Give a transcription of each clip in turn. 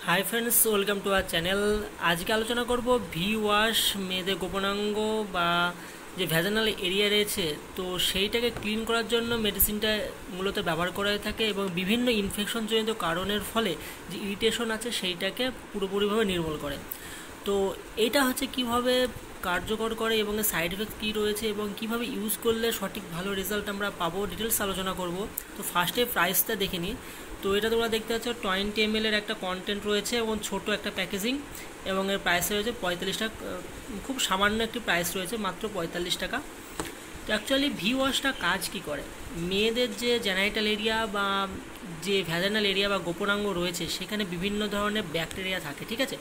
Hi friends, welcome to our channel. আজকে আলোচনা করব ভি ওয়াশ মেয়েদের গোপনাঙ্গ বা যে ভ্যাজানাল এরিয়া রয়েছে তো সেইটাকে ক্লিন করার জন্য মেডিসিনটা মূলত ব্যবহার করা হয়ে থাকে এবং বিভিন্ন ইনফেকশনজনিত কারণের ফলে যে ইরিটেশন আছে সেইটাকে পুরোপুরিভাবে নির্মূল করে। তো এটা হচ্ছে কিভাবে কার্যকর করে এবং এর সাইড এফেক্ট কী রয়েছে এবং কিভাবে ইউজ করলে সঠিক ভালো রেজাল্ট আমরা পাবো, ডিটেলস আলোচনা করব। তো ফার্স্টে প্রাইসটা দেখে নিই। তো এটা তোমরা দেখতে পাচ্ছ 20 ml এর একটা কন্টেন্ট রয়েছে এবং ছোট একটা প্যাকেজিং এবং এর প্রাইস রয়েছে 45 টাকা। খুব সামান্য একটি প্রাইস রয়েছে, মাত্র 45 টাকা। তো অ্যাকচুয়ালি ভি ওয়াশটা কাজ কি করে, মেয়েদের যে জেনাইটাল এরিয়া বা যে ভ্যাজানাল এরিয়া বা গোপনাঙ্গ রয়েছে সেখানে বিভিন্ন ধরনের ব্যাকটেরিয়া থাকে, ঠিক আছে।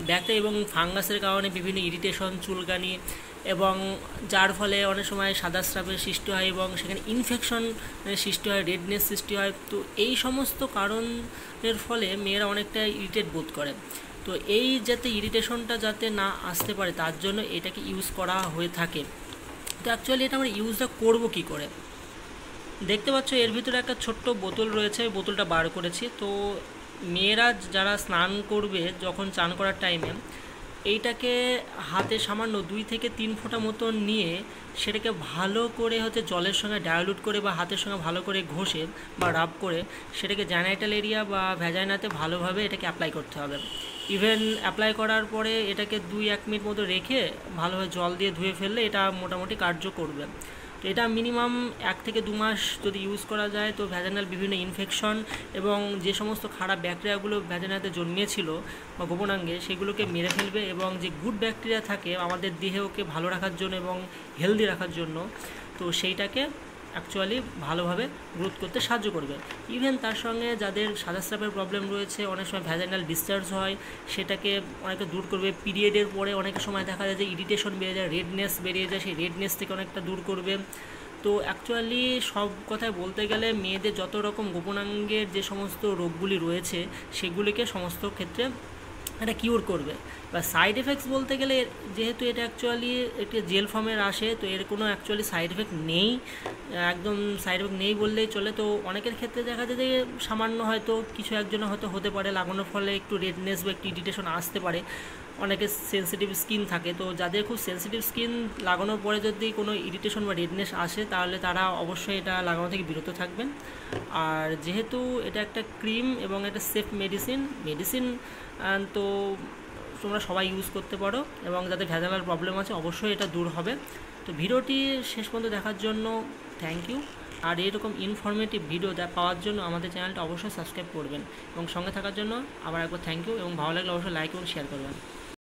ব্যাকটেরিয়া এবং ফাঙ্গাসের কারণে বিভিন্ন ইরিটেশন, চুলকানি এবং যার ফলে অনেক সময় সাদা স্রাবের সৃষ্টি হয় এবং সেখানে ইনফেকশনের সৃষ্টি হয়, রেডনেস সৃষ্টি হয়। তো এই সমস্ত কারণের ফলে মেয়েরা অনেকটা ইরিটেট বোধ করে। তো এই যাতে ইরিটেশনটা যাতে না আসতে পারে তার জন্য এটাকে ইউজ করা হয়ে থাকে। তো অ্যাকচুয়ালি এটা আমরা ইউজটা করবো কী করে, দেখতে পাচ্ছ এর ভিতরে একটা ছোট্ট বোতল রয়েছে, বোতলটা বার করেছি। তো মেয়েরা যারা স্নান করবে যখন চান করার টাইমে এইটাকে হাতে সামান্য 2 থেকে 3 ফোঁটা মতো নিয়ে সেটাকে ভালো করে জলের সঙ্গে ডাইলুট করে বা হাতের সঙ্গে ভালো করে ঘষে বা রাব করে সেটাকে জেনাইটাল এরিয়া বা ভ্যাজাইনাতে ভালোভাবে এটাকে অ্যাপ্লাই করতে হবে। ইভেন অ্যাপ্লাই করার পরে এটাকে 2-1 মিনিট মতো রেখে ভালোভাবে জল দিয়ে ধুয়ে ফেললে এটা মোটামুটি কার্য করবে। তো এটা মিনিমাম 1 থেকে 2 মাস যদি ইউজ করা যায় তো ভ্যাজানাল বিভিন্ন ইনফেকশন এবং যে সমস্ত খারাপ ব্যাকটেরিয়াগুলো ভ্যাজানাতে জন্মিয়েছিল বা গোপনাঙ্গে সেগুলোকে মেরে ফেলবে এবং যে গুড ব্যাকটেরিয়া থাকে আমাদের দেহকে ভালো রাখার জন্য এবং হেলদি রাখার জন্য, তো সেইটাকে অ্যাকচুয়ালি ভালোভাবে গ্রোথ করতে সাহায্য করবে। ইভেন তার সঙ্গে যাদের সাদা স্রাবের প্রবলেম রয়েছে, অনেক সময় ভ্যাজানাল ডিসচার্জ হয়, সেটাকে অনেকে দূর করবে। পিরিয়ডের পরে অনেক সময় দেখা যায় যে ইরিটেশন বেড়ে যায়, রেডনেস বেরিয়ে যায়, সেই রেডনেস থেকে অনেকটা দূর করবে। তো অ্যাকচুয়ালি সব কথায় বলতে গেলে মেয়েদের যত রকম গোপনাঙ্গের যে সমস্ত রোগগুলি রয়েছে সেগুলিকে সমস্ত ক্ষেত্রে এটা কিওর করবে। বা সাইড এফেক্টস বলতে গেলে যেহেতু এটা অ্যাকচুয়ালি একটি জেল ফর্মের আসে তো এর কোনো অ্যাকচুয়ালি সাইড এফেক্ট নেই, একদম সাইড এফেক্ট নেই বললেই চলে। তো অনেকের ক্ষেত্রে দেখা যায় যে সামান্য হয়তো কিছু একজনের হয়তো হতে পারে, লাগানোর ফলে একটু রেডনেস বা একটু ইরিটেশন আসতে পারে। অনেকের সেন্সিটিভ স্কিন থাকে, তো যাদের খুব সেন্সিটিভ স্কিন লাগানোর পরে যদি কোনো ইরিটেশন বা রেডনেস আসে তাহলে তারা অবশ্যই এটা লাগানো থেকে বিরত থাকবেন। আর যেহেতু এটা একটা ক্রিম এবং এটা সেফ মেডিসিন তো তোমরা সবাই ইউজ করতে পারো এবং যাদের ভ্যাজানাল প্রবলেম আছে অবশ্যই এটা দূর হবে। তো ভিডিওটি শেষ পর্যন্ত দেখার জন্য থ্যাংক ইউ। আর এরকম ইনফরমেটিভ ভিডিও পাওয়ার জন্য আমাদের চ্যানেলটা অবশ্যই সাবস্ক্রাইব করবেন এবং সঙ্গে থাকার জন্য আবার একবার থ্যাংক ইউ এবং ভালো লাগলে অবশ্যই লাইক এবং শেয়ার করবেন।